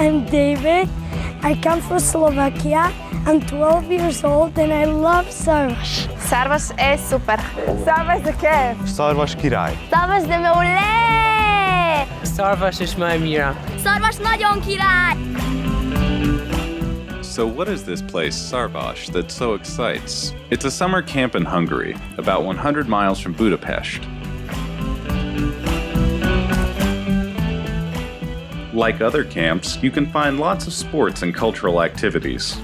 I'm David. I come from Slovakia. I'm 12 years old and I love Szarvas. Szarvas e super. Szarvas de kef. Szarvas király. Szarvas de meule. Szarvas és Maimira. Szarvas nagyon király. So what is this place, Sarvash, that so excites? It's a summer camp in Hungary, about 100 miles from Budapest. Like other camps, you can find lots of sports and cultural activities.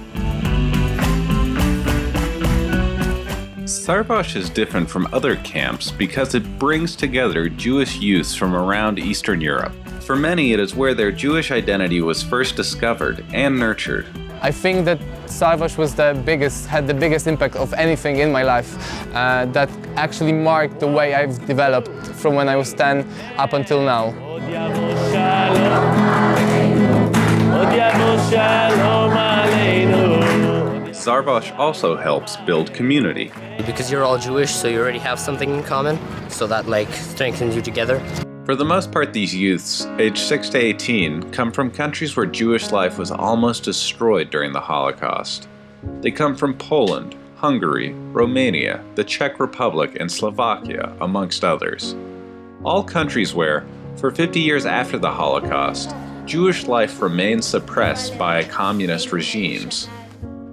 Sarvash is different from other camps because it brings together Jewish youths from around Eastern Europe. For many, it is where their Jewish identity was first discovered and nurtured. I think that Sarvash had the biggest impact of anything in my life that actually marked the way I've developed from when I was 10 up until now. Sarvash also helps build community. Because you're all Jewish, so you already have something in common, so that strengthens you together. For the most part, these youths, aged 6 to 18, come from countries where Jewish life was almost destroyed during the Holocaust. They come from Poland, Hungary, Romania, the Czech Republic, and Slovakia, amongst others. All countries where, for 50 years after the Holocaust, Jewish life remained suppressed by communist regimes.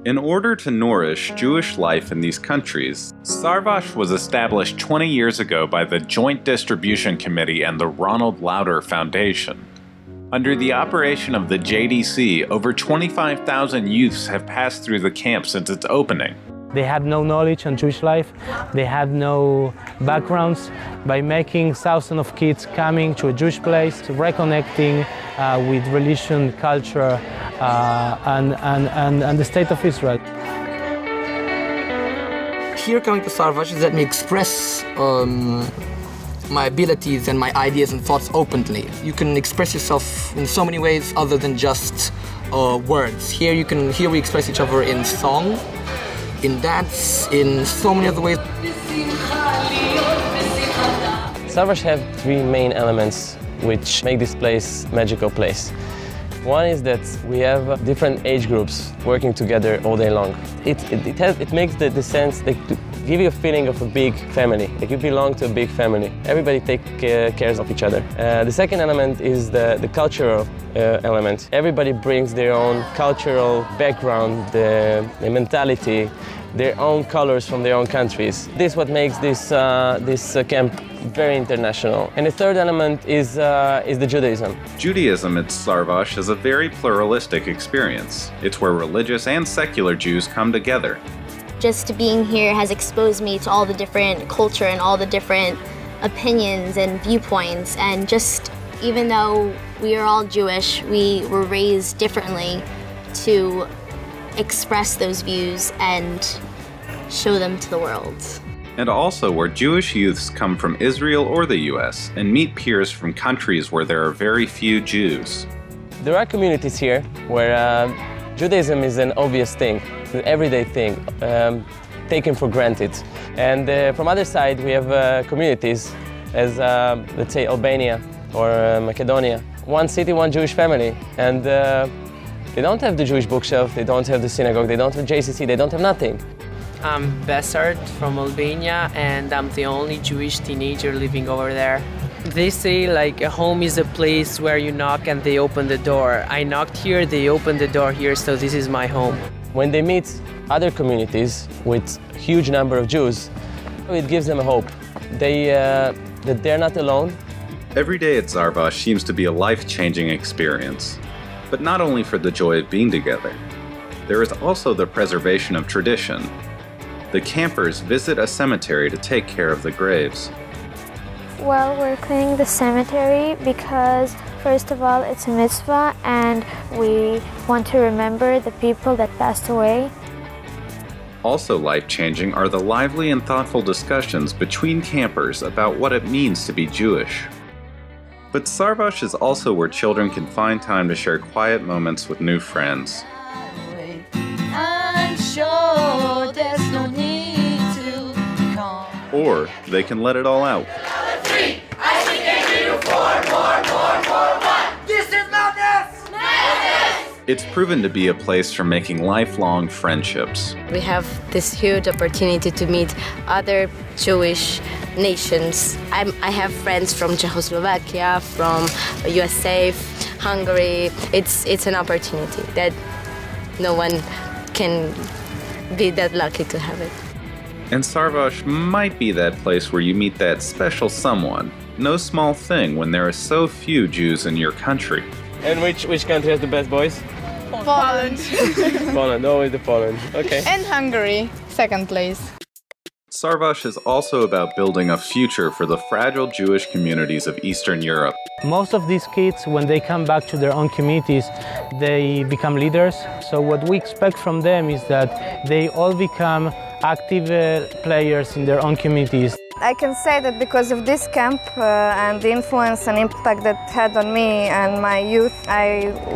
In order to nourish Jewish life in these countries, Sarvash was established 20 years ago by the Joint Distribution Committee and the Ronald Lauder Foundation. Under the operation of the JDC, over 25,000 youths have passed through the camp since its opening. They had no knowledge on Jewish life, they had no backgrounds. By making thousands of kids coming to a Jewish place, reconnecting with religion, culture, and the state of Israel. Here coming to Sarvash is let me express my abilities and my ideas and thoughts openly. You can express yourself in so many ways other than just words. Here we express each other in song, in dance, in so many other ways. Sarvash have three main elements which make this place a magical place. One is that we have different age groups working together all day long. It makes the sense to give you a feeling of a big family, like you belong to a big family. Everybody takes care of each other. The second element is the cultural element. Everybody brings their own cultural background, the mentality, their own colors from their own countries. This is what makes this camp very international. And the third element is the Judaism. Judaism at Sarvash is a very pluralistic experience. It's where religious and secular Jews come together. Just being here has exposed me to all the different culture and all the different opinions and viewpoints. And just even though we are all Jewish, we were raised differently to express those views and show them to the world. And also where Jewish youths come from Israel or the US and meet peers from countries where there are very few Jews. There are communities here where Judaism is an obvious thing, an everyday thing, taken for granted. And from other side, we have communities as, let's say, Albania or Macedonia. One city, one Jewish family. And they don't have the Jewish bookshelf, they don't have the synagogue, they don't have JCC, they don't have nothing. I'm Besart from Albania, and I'm the only Jewish teenager living over there. They say a home is a place where you knock and they open the door. I knocked here, they opened the door here, so this is my home. When they meet other communities with huge number of Jews, it gives them a hope. That they're not alone. Every day at Sarvash seems to be a life-changing experience. But not only for the joy of being together. There is also the preservation of tradition. The campers visit a cemetery to take care of the graves. Well, we're cleaning the cemetery because, first of all, it's a mitzvah and we want to remember the people that passed away. Also life-changing are the lively and thoughtful discussions between campers about what it means to be Jewish. But Sarvash is also where children can find time to share quiet moments with new friends. Or they can let it all out. This is madness! It's proven to be a place for making lifelong friendships. We have this huge opportunity to meet other Jewish nations. I have friends from Czechoslovakia, from USA, Hungary. It's an opportunity that no one can be that lucky to have it. And Sarvash might be that place where you meet that special someone. No small thing when there are so few Jews in your country. And which country has the best boys? Poland. Poland, always the Poland. Okay. And Hungary, second place. Sarvash is also about building a future for the fragile Jewish communities of Eastern Europe. Most of these kids, when they come back to their own communities, they become leaders. So what we expect from them is that they all become active players in their own communities. I can say that because of this camp and the influence and impact that had on me and my youth,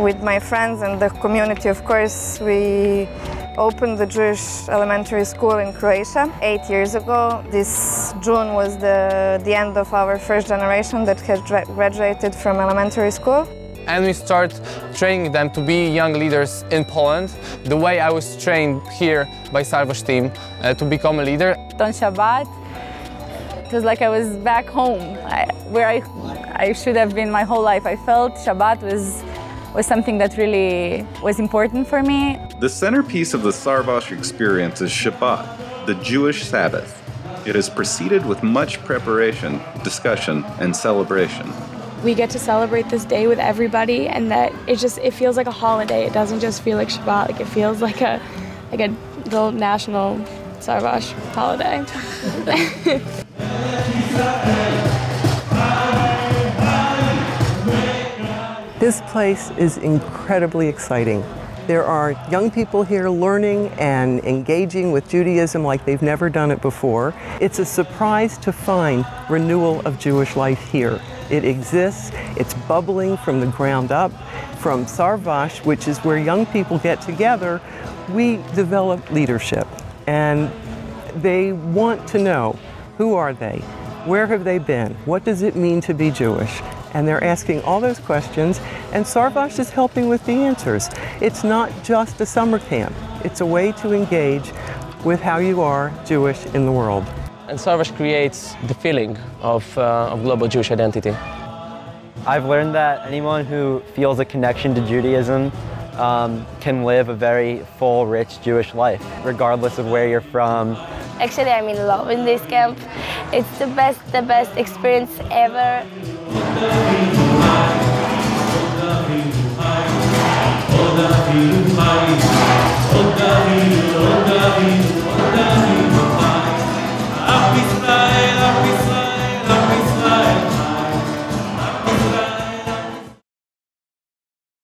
with my friends and the community, of course, we opened the Jewish elementary school in Croatia 8 years ago. This June was the end of our first generation that had graduated from elementary school. And we start training them to be young leaders in Poland, the way I was trained here by Szarvas team to become a leader. On Shabbat, it was like I was back home, where I should have been my whole life. I felt Shabbat was something that really was important for me. The centerpiece of the Sarvash experience is Shabbat, the Jewish Sabbath. It is preceded with much preparation, discussion, and celebration. We get to celebrate this day with everybody, and that it feels like a holiday. It doesn't just feel like Shabbat, like it feels like a little national Sarvash holiday. This place is incredibly exciting. There are young people here learning and engaging with Judaism like they've never done it before. It's a surprise to find renewal of Jewish life here. It exists, it's bubbling from the ground up. From Sarvash, which is where young people get together, we develop leadership. And they want to know, who are they? Where have they been? What does it mean to be Jewish? And they're asking all those questions, and Sarvash is helping with the answers. It's not just a summer camp. It's a way to engage with how you are Jewish in the world. And Sarvash creates the feeling of global Jewish identity. I've learned that anyone who feels a connection to Judaism can live a very full, rich Jewish life, regardless of where you're from. Actually, I'm in love in this camp. It's the best experience ever. Oh,